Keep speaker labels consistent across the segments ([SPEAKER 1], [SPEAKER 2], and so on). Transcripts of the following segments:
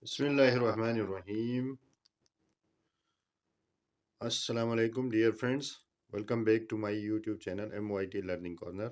[SPEAKER 1] Bismillahirrahmanirrahim. Assalamu alaikum dear friends. Welcome back to my YouTube channel MYT Learning Corner.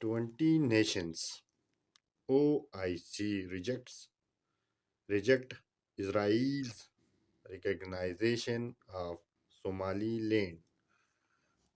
[SPEAKER 1] 20 nations OIC reject Israel's recognition of Somaliland.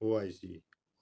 [SPEAKER 1] OIC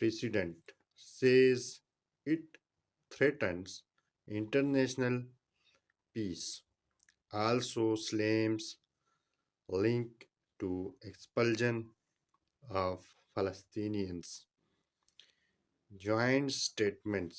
[SPEAKER 1] precedent says it threatens international peace, also slams link to expulsion of Palestinians. Joint statements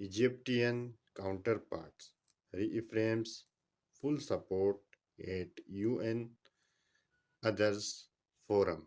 [SPEAKER 1] Egyptian counterparts, reaffirms full support at UN others forum.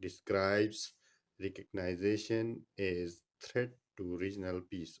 [SPEAKER 1] describes recognition as threat to regional peace.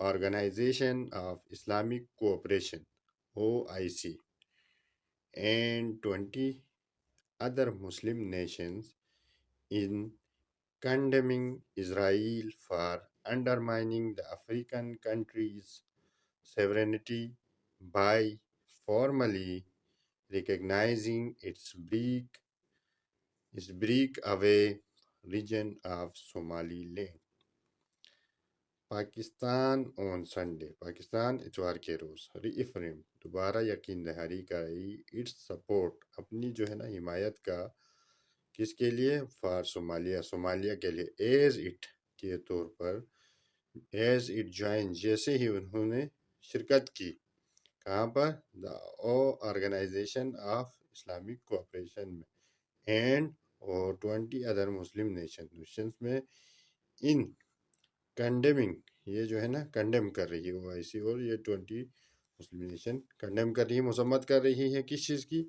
[SPEAKER 1] Organization of Islamic Cooperation (OIC) and 20 other Muslim nations in condemning Israel for undermining the African country's sovereignty by formally recognizing its breakaway region of Somaliland. Pakistan اتوار کے روز ری افریم دوبارہ یقین دہانی کرائی it's support اپنی جو ہے نا حمایت کا کس کے لیے فار صومالیہ کے لیے ایز اٹ کے طور پر ایز اٹ جوائن جیسے ہی انہوں نے شرکت کی کہاں پر دا آرگنائزیشن آف اسلامک کوآپریشن میں اینڈ اور 20 ادر مسلم نیشنز میں ان کنڈیمنگ یہ جو ہے نا کنڈیم کر رہی ہے OIC اور یہ 20 مسلم نیشن کنڈیم کر رہی ہے مذمت کر رہی ہے کس چیز کی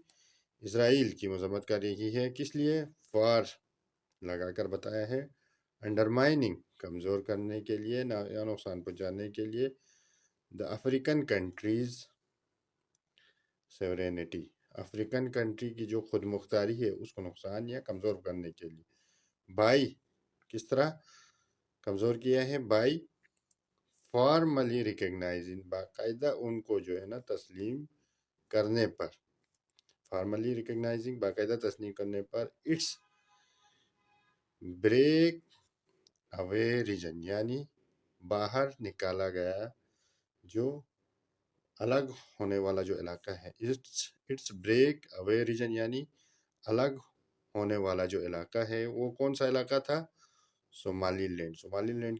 [SPEAKER 1] اسرائیل کی مذمت کر رہی ہے کس لیے فار لگا کر بتایا ہے انڈرمائننگ کمزور کرنے کے لیے یا نقصان پہنچانے کے لیے the African countries sovereignty African country کی جو خود مختاری ہے اس کو نقصان یا کمزور کرنے کے لیے بائی کس طرح کمزور کیا ہے بائی فارملی ریکگنائزنگ باقاعدہ ان کو جو ہے نا تسلیم کرنے پر فارملی ریکگنائزنگ باقاعدہ تسلیم کرنے پر اٹس بریک اوے ریجن یعنی باہر نکالا گیا جو الگ ہونے والا جو علاقہ ہے اٹس بریک اوے ریجن یعنی الگ ہونے والا جو علاقہ ہے وہ کون سا علاقہ تھا صومالی لینڈ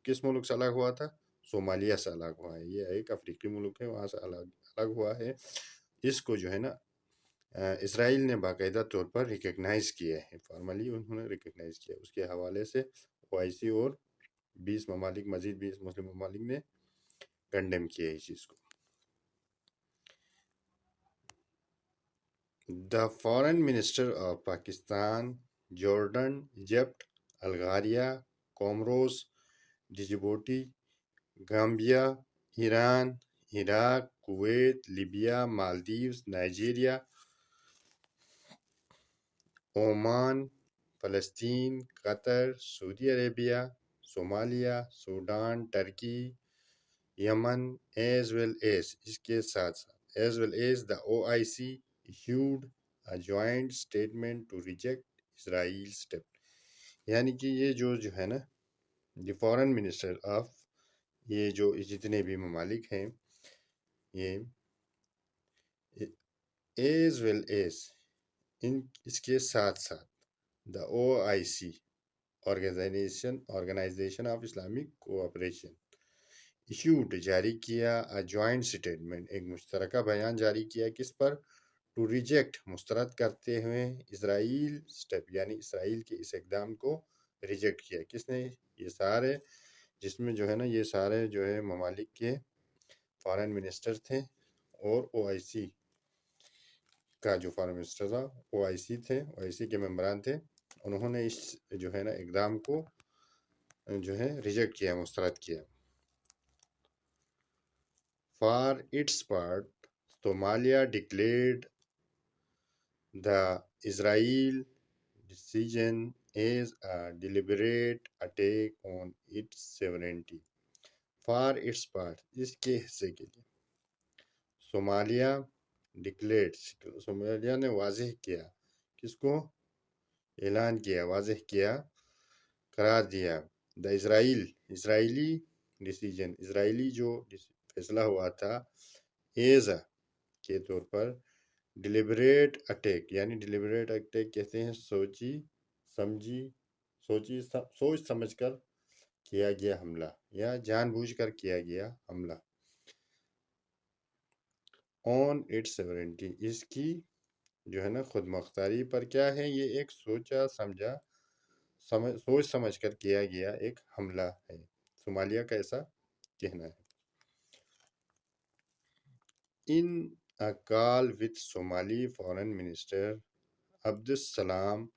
[SPEAKER 1] کس ملک سے الگ ہوا تھا صومالیہ سے الگ ہوا ہے یہ ایک افریقی ملک ہے وہاں سے الگ ہوا ہے اس کو جو ہے نا اسرائیل نے باقاعدہ طور پر ریکگنائز کیا ہے فارملی انہوں نے ریکگنائز کیا اس کے حوالے سے OIC اور 20 ممالک مزید 20 مسلم ممالک نے کنڈیم کیا اس چیز کو the foreign minister of Pakistan Jordan Egypt Algeria Comoros Djibouti Gambia Iran Iraq Kuwait Libya Maldives Nigeria Oman فلسطین Qatar Saudi Arabia Somalia Sudan Turkey Yemen as well as اس کے ساتھ as well as the OIC issued a joint statement to reject Israel step یعنی کہ یہ جو ہے نا دی فارن منسٹر آف یہ جو جتنے بھی ممالک ہیں یہ ایز ویل ایز اس کے ساتھ the OIC organisation of Islamic cooperation issued جاری کیا جوائنٹ اسٹیٹمنٹ ایک مشترکہ بیان جاری کیا کس پر ٹو ریجیکٹ مسترد کرتے ہوئے اسرائیل اسٹیپ یعنی اسرائیل کے اس اقدام کو ریجیکٹ کیا کس نے یہ سارے جس میں جو ہے نا یہ سارے جو ہے ممالک کے فارن منسٹر تھے اور OIC کا جو فارن منسٹر تھا OIC تھے OIC کے ممبران تھے انہوں نے اس جو ہے نا اقدام کو جو ہے ریجیکٹ کیا مسترد کیا For its part, Somalia declared the Israel decision as a deliberate attack on its sovereignty. For its part, اس کے حصے کے لیے صومالیہ صومالیہ نے واضح کیا کس کو اعلان کیا واضح کیا قرار دیا دا اسرائیلی ڈیسیجن اسرائیلی جو فیصلہ ہوا تھا ایز کے طور پر ڈیلیبریٹ اٹیک یعنی ڈیلیبریٹ اٹیک کہتے ہیں سوچ سمجھ کر کیا گیا حملہ یا جان بوجھ کر کیا گیا حملہ آن اٹس سیورینٹی اس کی جو ہے نا خود مختاری پر کیا ہے یہ ایک سوچ سمجھ کر کیا گیا ایک حملہ ہے صومالیہ کا ایسا کہنا ہے In a call with Somali Foreign Minister Abdussalam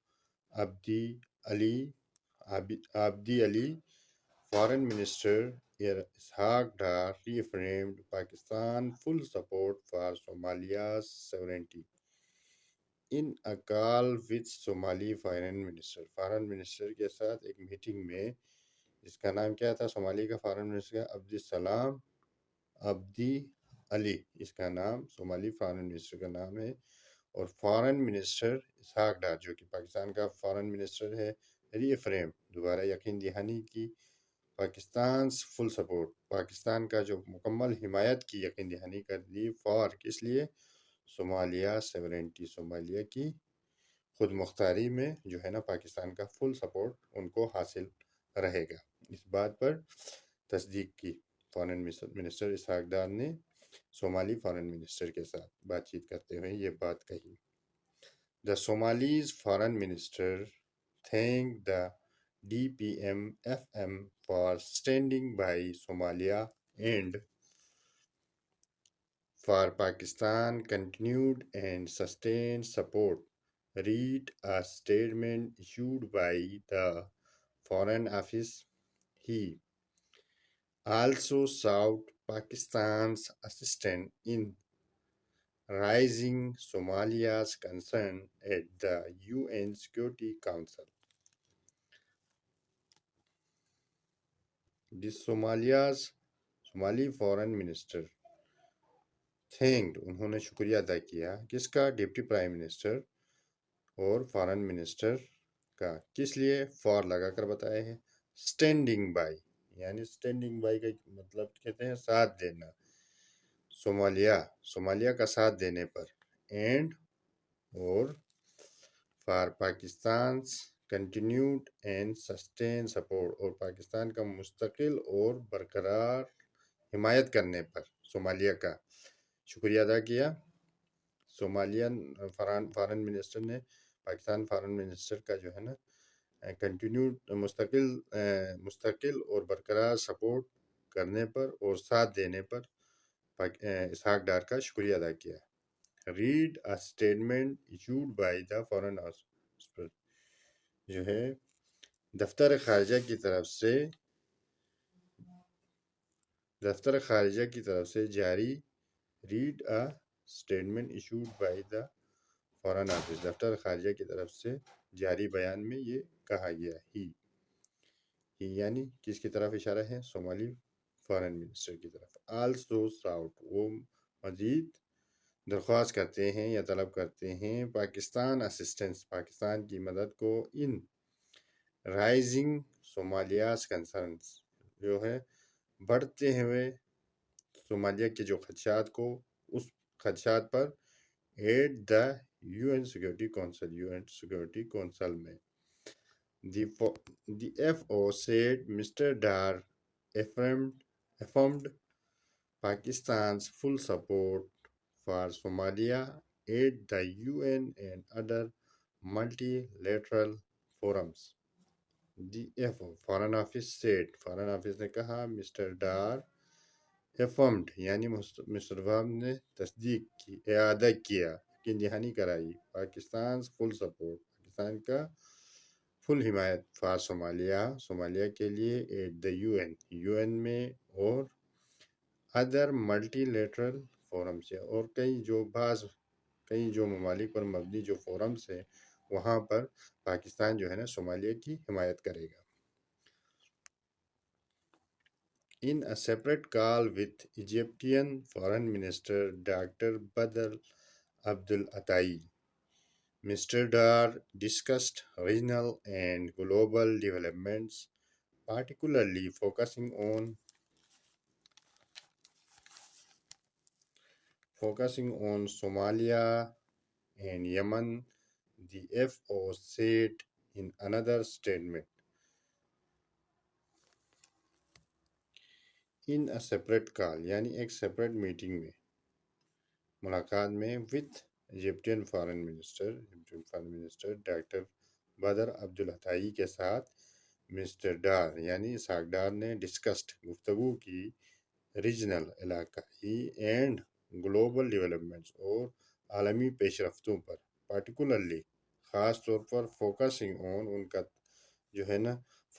[SPEAKER 1] Abdi Ali, Foreign Minister Ishaq Dar reaffirmed Pakistan full support for Somalia's sovereignty. In a call with Somali foreign minister کے ساتھ ایک میٹنگ میں، جس کا نام کیا تھا صومالی کا فارن منسٹر کا عبد السلام عبدی علی، اس کا نام صومالی فارن منسٹر کا نام ہے، اور فارن منسٹر اسحاق ڈار جو کہ پاکستان کا فارن منسٹر ہے، ری فریم دوبارہ یقین دہانی کی پاکستان فل سپورٹ، پاکستان کا جو مکمل حمایت کی یقین دہانی کر دی، فار کس لیے؟ صومالیہ سیورنٹی، صومالیہ کی خود مختاری میں جو ہے نا پاکستان کا فل سپورٹ ان کو حاصل رہے گا۔ اس بات پر تصدیق کی فارن منسٹر اسحاق ڈار نے صومالی فارن منسٹر کے ساتھ بات چیت کرتے ہوئے یہ بات کہی۔ The Somalis foreign minister thanked the DPM-FM for standing by Somalia and for Pakistan continued and sustained support. Read a statement issued by the Foreign Office. He also sought Pakistan's assistance in raising Somalia's concern at the UN Security Council. The Somali foreign minister thanked، انہوں نے شکریہ ادا کیا کس کا؟ Deputy prime minister اور foreign minister کا، کس لیے؟ فار لگا کر بتائے ہیں، اسٹینڈنگ بائی، یعنی اسٹینڈنگ بائی کا مطلب کہتے ہیں ساتھ دینا، صومالیہ کا ساتھ دینے پر، اینڈ اور for Pakistan continued and sustain support, اور پاکستان کا مستقل اور برقرار حمایت کرنے پر صومالیہ کا شکریہ ادا کیا۔ صومالیان فارن منسٹر نے پاکستان فارن منسٹر کا جو ہے نا کنٹینیوڈ مستقل اور برقرار سپورٹ کرنے پر اور ساتھ دینے پر اسحاق ڈار کا شکریہ ادا کیا۔ Read a statement issued by the foreign office, جو ہے دفتر خارجہ کی طرف سے جاری، read a statement issued by the foreign office, دفتر خارجہ کی طرف سے جاری بیان میں یہ کہا گیا، ہی یعنی کس کی طرف اشارہ ہے؟ صومالی فارن منسٹر کی طرف۔ آلسو ساؤٹ، وہ مزید درخواست کرتے ہیں یا طلب کرتے ہیں پاکستان اسسٹنس، پاکستان کی مدد کو، ان رائزنگ صومالیاز کنسرنس، جو ہے بڑھتے ہوئے صومالیہ کے جو خدشات کو، اس خدشات پر، at the UN security council میں۔ The FO said Mr. Dar affirmed Pakistan's full support for Somalia at the UN and other multilateral forums. The FO Foreign Office said، foreign office نے کہا، مسٹر ڈار affirmed یعنی mister واب نے تصدیق کی، اعادہ کیا، یقین دہانی کرائی، پاکستان فل سپورٹ، پاکستان کا فل حمایت، فار صومالیہ کے لیے، ایٹ دا UN میں، اور ادر ملٹی لیٹرل فورمز، اور کئی جو ممالک پر مبنی جو فورمز ہیں وہاں پر پاکستان جو ہے نا صومالیہ کی حمایت کرے گا۔ In a separate call with Egyptian Foreign Minister Dr. Badr Abdul Atai, Mr. Dar discussed regional and global developments, particularly focusing on Somalia and Yemen, the FO said in another statement. In a separate call یعنی ایک separate meeting میں، ملاقات میں، with ایجپٹین foreign minister doctor بدر عبدالعطائی کے ساتھ، mister Dar یعنی اسحاق ڈار نے discussed گفتگو کی، ریجنل علاقائی اینڈ گلوبل ڈیولپمنٹس اور عالمی پیش رفتوں پر، پارٹیکولرلی خاص طور پر، فوکسنگ آن ان کا جو ہے نا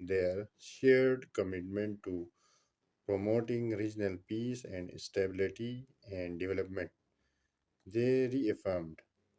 [SPEAKER 1] their shared commitment to promoting regional peace and stability and development. They reaffirmed,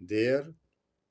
[SPEAKER 1] Their,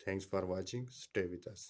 [SPEAKER 1] Thanks for watching. Stay with us.